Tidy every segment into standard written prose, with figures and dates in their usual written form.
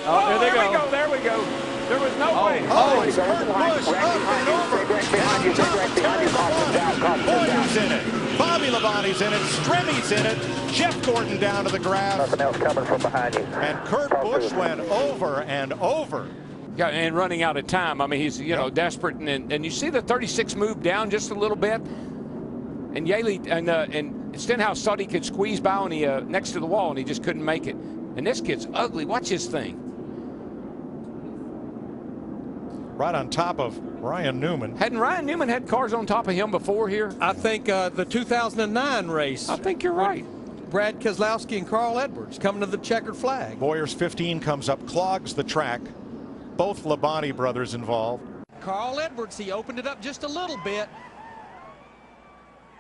Oh, there they go. go. There we go. There was no way. Oh, it's Kurt Busch up and over. Down top of turn 1. Boyer's in it. Bobby Labonte's in it. Stremmy's in it. Jeff Gordon down to the grass. Nothing else coming from behind you. And Kurt Busch went over and over. Yeah, and running out of time. I mean, he's, you know, desperate. And you see the 36 move down just a little bit. And Yaley and Stenhouse thought he could squeeze by on the, next to the wall, and he just couldn't make it. And this kid's ugly. Watch his thing. Right on top of Ryan Newman. Hadn't Ryan Newman had cars on top of him before here? I think the 2009 race. I think you're right. Brad Keselowski and Carl Edwards coming to the checkered flag. Boyer's 15 comes up, clogs the track. Both Labonte brothers involved. Carl Edwards, he opened it up just a little bit.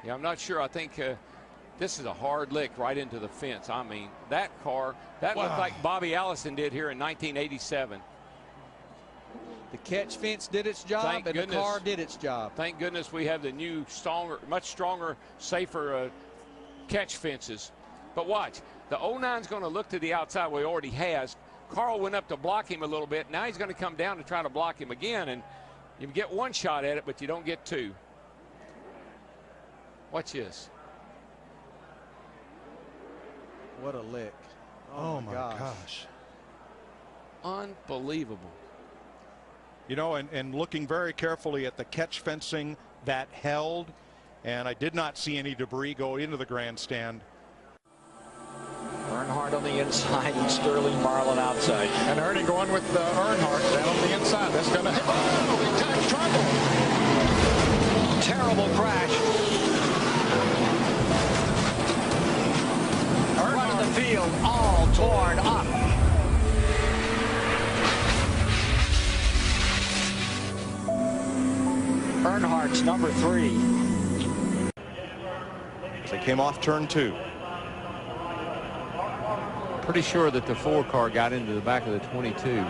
Yeah, I'm not sure. I think this is a hard lick right into the fence. I mean, that car, that looked like Bobby Allison did here in 1987. The catch fence did its job, and the car did its job. Thank goodness we have the new, stronger, much stronger, safer catch fences. But watch, the 09's going to look to the outside where he already has. Carl went up to block him a little bit. Now he's going to come down to try to block him again, and you get one shot at it, but you don't get two. Watch this. What a lick. Oh my gosh. Unbelievable. You know, and looking very carefully at the catch fencing that held, and I did not see any debris go into the grandstand. Earnhardt on the inside and Sterling Marlin outside. And Ernie going with Earnhardt down on the inside. That's going to hit. Oh, big time trouble. Terrible crash. Front of the field all torn up. Earnhardt's number 3. As they came off turn 2. Pretty sure that the 4 car got into the back of the 22.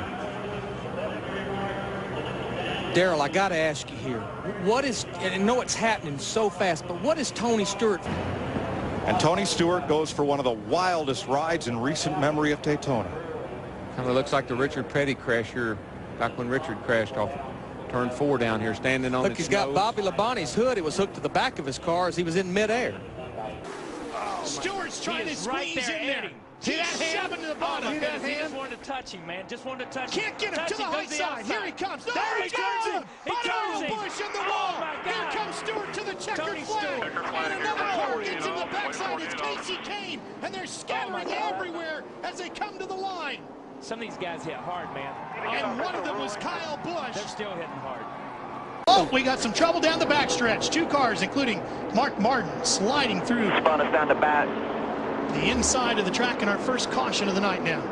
Darrell, I got to ask you here. What is, and I know it's happening so fast, but what is Tony Stewart? And Tony Stewart goes for one of the wildest rides in recent memory of Daytona. Kind of looks like the Richard Petty crash here, back when Richard crashed off turn 4 down here, standing on Look, he's got Bobby Labonte's hood. It was hooked to the back of his car as he was in midair. Oh, Stewart's trying to squeeze in there. See that hand? To the bottom. He just wanted to touch him, man. Just wanted to touch him. Can't get him to the high side. Here he comes. No, there he turns him. He Busch in the wall. Here comes Stewart to the checkered flag. And another car gets in the backside. It's Casey Kane. And they're scattering everywhere as they come to the line. Some of these guys hit hard, man. And one of them was Kyle Busch. They're still hitting hard. Oh, we got some trouble down the backstretch. 2 cars, including Mark Martin, sliding through. Spun us down the back. The inside of the track and our first caution of the night now.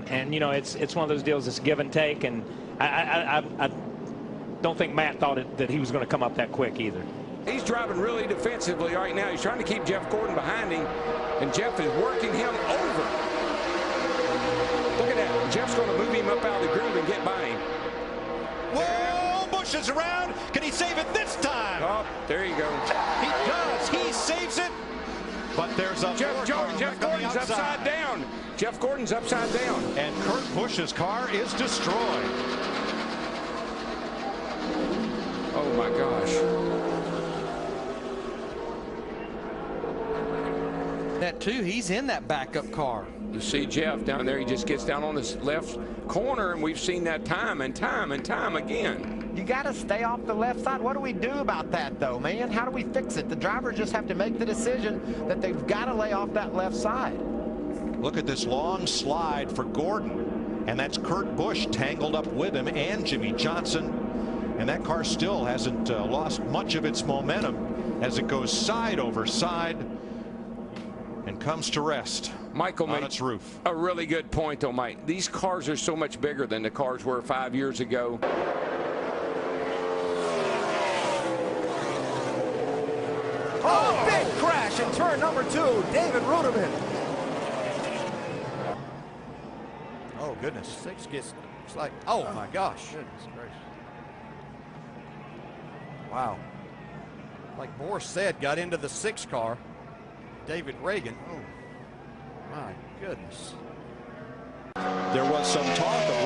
And you know, it's one of those deals that's give and take, and I don't think Matt thought that he was going to come up that quick either. He's driving really defensively right now. He's trying to keep Jeff Gordon behind him, and Jeff is working him over. Look at that. Jeff's going to move him up out of the groove and get by him. Whoa, Busch is around. Can he save it this time? Oh, there you go. He does. He saves it. But there's a Jeff Gordon's upside down. Jeff Gordon's upside down. And Kurt Busch's car is destroyed. Oh my gosh. That too, he's in that backup car. You see Jeff down there, he just gets down on his left corner, and we've seen that time and time and time again. You got to stay off the left side. What do we do about that, though, man? How do we fix it? The drivers just have to make the decision that they've got to lay off that left side. Look at this long slide for Gordon, and that's Kurt Busch tangled up with him and Jimmy Johnson. And that car still hasn't lost much of its momentum as it goes side over side and comes to rest. Michael on made its roof. A really good point, though, Mike. These cars are so much bigger than the cars were 5 years ago. Oh, big crash in turn number 2. David Ruderman. Oh, goodness. 6 gets, it's like, oh, my gosh. Goodness gracious. Wow. Like Boris said, got into the 6 car. David Reagan. Oh, my goodness. There some talk of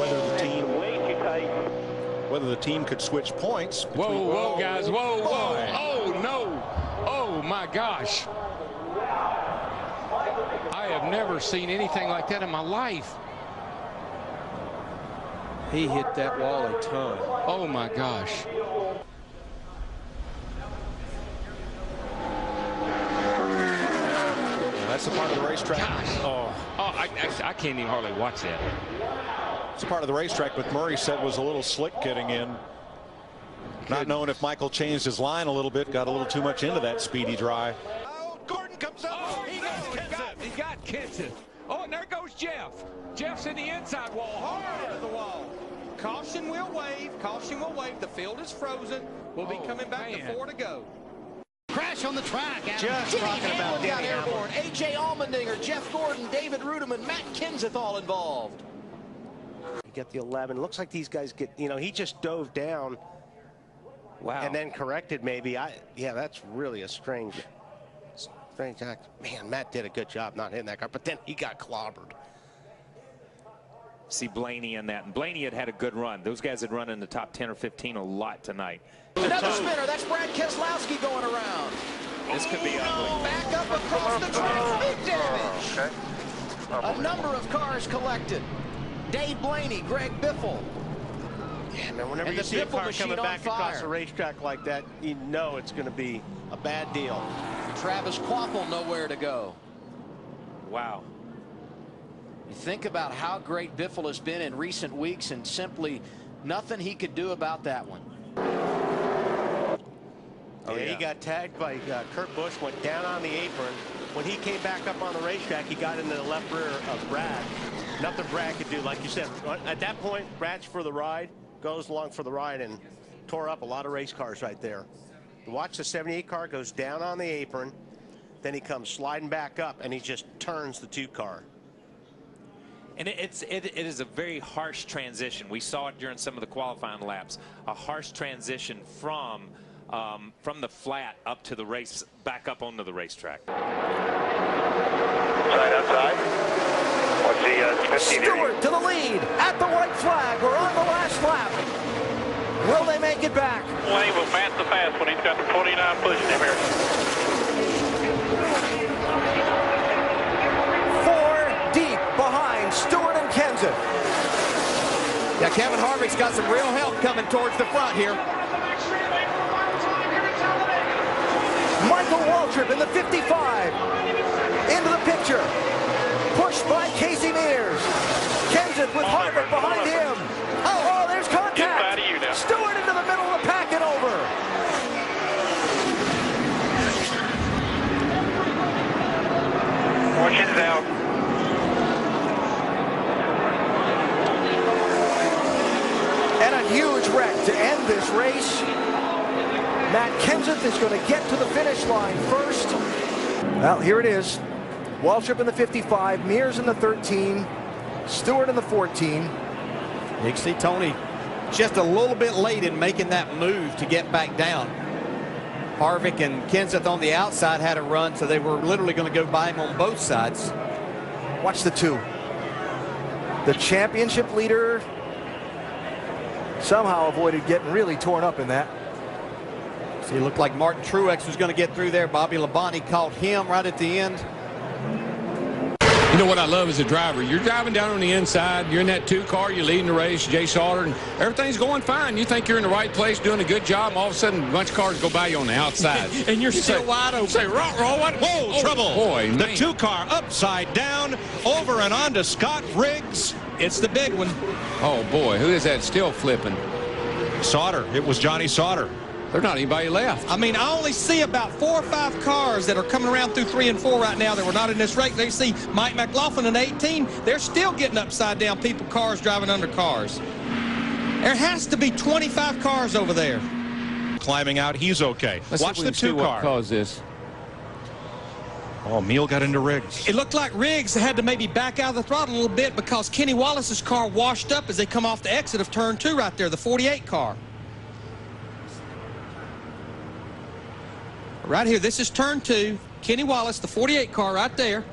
whether the team could switch points. Whoa, whoa, guys, whoa, whoa, oh no, oh my gosh. I have never seen anything like that in my life. He hit that wall a ton. Oh my gosh. That's a part of the racetrack. Gosh. Oh, I can't even hardly watch that. It's a part of the racetrack, but Murray said was a little slick getting in. Not knowing if Michael changed his line a little bit, got a little too much into that speedy dry. Oh, Gordon comes up. Oh, he got Kenseth. Oh, and there goes Jeff. Jeff's in the inside wall, hard into the wall. Caution will wave. Caution will wave. The field is frozen. We'll be coming back to 4 to go. Crash on the track. Just Jimmy talking about Hamlin got Denny airborne. A.J. Allmendinger, Jeff Gordon, David Rudiman, Matt Kenseth all involved. You get the 11. Looks like these guys get, you know, he just dove down. Wow. And then corrected maybe. Yeah, that's really a strange act. Man, Matt did a good job not hitting that car, but then he got clobbered. See Blaney in that. And Blaney had a good run. Those guys had run in the top 10 or 15 a lot tonight. Another spinner. That's Brad Keselowski going around. This could be ugly. Back up across the track. Big damage. A number of cars collected. Dave Blaney, Greg Biffle. Yeah, man, whenever you see a car coming back across a racetrack like that, you know it's going to be a bad deal. Travis Quapple nowhere to go. Wow. You think about how great Biffle has been in recent weeks, and simply nothing he could do about that one. Oh, yeah, he got tagged by Kurt Busch, went down on the apron. When he came back up on the racetrack, he got into the left rear of Brad. Nothing Brad could do, like you said. At that point, Brad's for the ride, goes along for the ride, and tore up a lot of race cars right there. Watch the 78 car goes down on the apron, then he comes sliding back up, and he just turns the 2 car. And it is a very harsh transition. We saw it during some of the qualifying laps. A harsh transition from the flat up to the race, back up onto the racetrack. Side outside. What's the Stewart to the lead at the white flag. We're on the last lap. Will they make it back? Wave will Matt the fast one. He's got the 49 pushing him here. 4 deep behind Stewart and Kenseth. Yeah, Kevin Harvick's got some real help coming towards the front here. Michael Waltrip in the 55. Into the picture. Pushed by Casey Mears. Kenseth with Harvick behind him. Oh, there's contact. Stewart into the middle of the pack and over. Fortune's out. And a huge wreck to end this race. Matt Kenseth is going to get to the finish line first. Well, here it is. Waltrip in the 55, Mears in the 13, Stewart in the 14. You can see Tony just a little bit late in making that move to get back down. Harvick and Kenseth on the outside had a run, so they were literally going to go by him on both sides. Watch the 2. The championship leader somehow avoided getting really torn up in that. See, it looked like Martin Truex was going to get through there. Bobby Labonte caught him right at the end. You know what I love as a driver? You're driving down on the inside. You're in that 2 car. You're leading the race, Jay Sauter, and everything's going fine. You think you're in the right place, doing a good job, and all of a sudden, a bunch of cars go by you on the outside. And you're still wide open. Say, whoa, trouble. Boy, the man. 2 car upside down, over and on to Scott Riggs. It's the big one. Oh, boy, who is that still flipping? Sauter. It was Johnny Sauter. There's not anybody left. I mean, I only see about 4 or 5 cars that are coming around through 3 and 4 right now that were not in this race. They see Mike McLaughlin in 18. They're still getting upside down cars driving under cars. There has to be 25 cars over there. Climbing out, he's okay. Watch the 2 car. What caused this? Oh, Meal got into Riggs. It looked like Riggs had to maybe back out of the throttle a little bit because Kenny Wallace's car washed up as they come off the exit of turn 2 right there, the 48 car. Right here, this is turn 2. Kenny Wallace, the 48 car right there.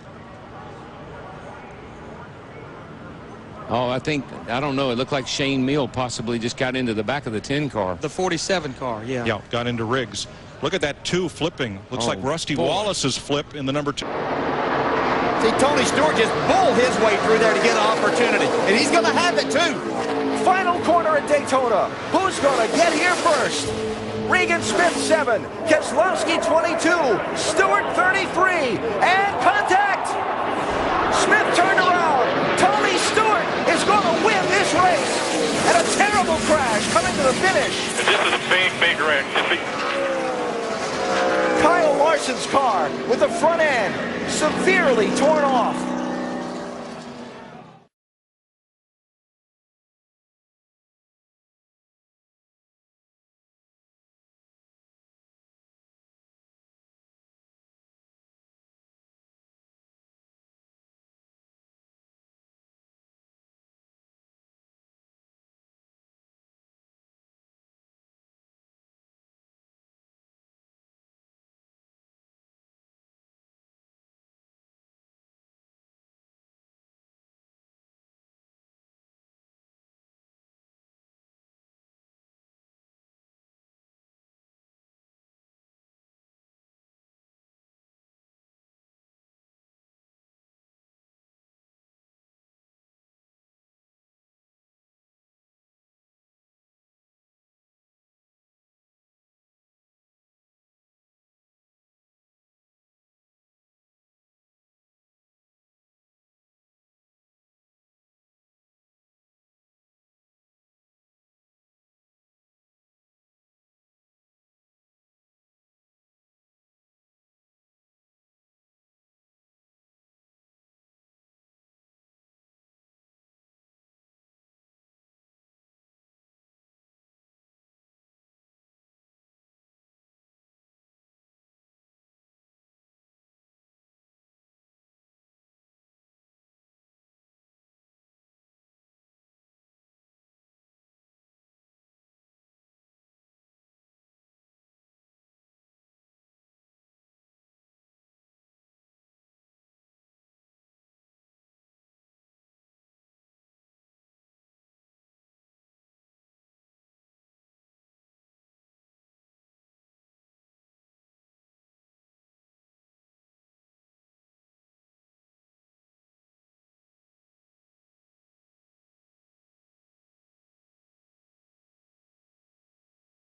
Oh, I don't know. It looked like Shane Meal possibly just got into the back of the 10 car. The 47 car, yeah. Yeah, got into Riggs. Look at that 2 flipping. Looks like Rusty Wallace's flip in the number 2. See, Tony Stewart just bulled his way through there to get an opportunity, and he's going to have it too. Final corner at Daytona. Who's going to get here first? Regan Smith 7, Keselowski 22, Stewart 33, and contact! Smith turned around. Tony Stewart is going to win this race. And a terrible crash coming to the finish. This is a big, big wreck. Kyle Larson's car with the front end severely torn off.